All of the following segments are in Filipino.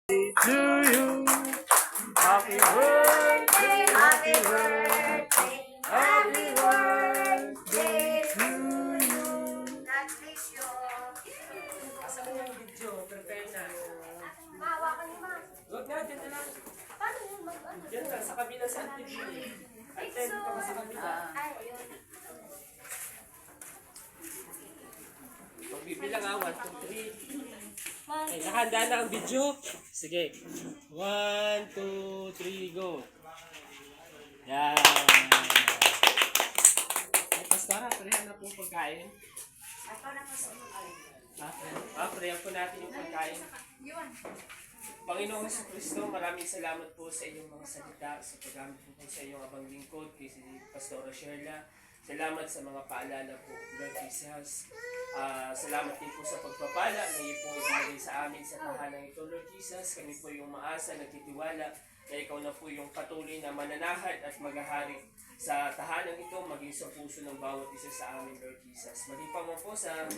to you. Happy birthday, happy birthday, happy birthday to you. Asa mo yung video? Prepare na. Mahawakan niyo, ma. Huwag na, dyan na lang. Paano yun mag-ano? Dyan lang, sa kabila sa TV. Attend ka pa sa kabila. Ay, ayun. Magbibilang 1, 2, 3. Ay, nakahanda na ang video. Sige. 1, 2, 3, go. Yan. Ay, Pastora, parehan na po pagkain. Parehan po natin yung pagkain. Panginoong Jesucristo, maraming salamat po sa inyong mga salita, sa paggamit po sa inyong abang lingkod, kay si Pastora Sherla. Salamat sa mga paalala po, Lord Jesus. Salamat din po sa pagpapala na iyo po ibigay sa amin sa tahanan ito, Lord Jesus. Kami po yung maasa, nagtitiwala na ikaw na po yung patuloy na mananahad at maghahari sa tahanan ito, maging sa puso ng bawat isa sa amin, Lord Jesus. Malipa mo po sa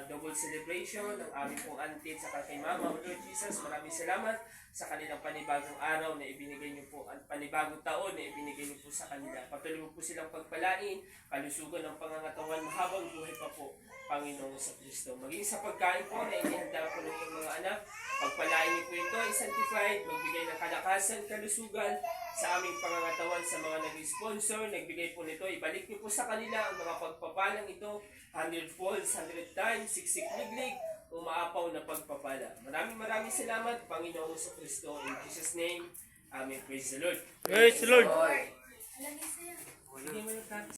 double celebration ng aming pong auntie sa kay Mama, Lord Jesus. Maraming salamat sa kanilang panibagong araw na ibinigay niyo po at panibagong taon na ibinigay niyo po sa kanila. Patuloy mo po silang pagpalain, kalusugan ng pangangatawan, mahabang buhay pa po, Panginoong Kristo. Maging sa pagkain po na inihanda po ng iyong mga anak, pagpalain niyo po ito ay sanctified, magbigay ng kalakasan, kalusugan sa aming pangangatawan sa mga nag-sponsor, nagbigay po nito, ibalik niyo po sa kanila ang mga pagpapalang ito, 100 folds, 100 times, siksik liglig, umaapaw na pagpapala. Maraming salamat, Panginoong Kristo. In Jesus' name, Amen. Praise the Lord. Praise the Lord. Lagi siya. Hindi mo yung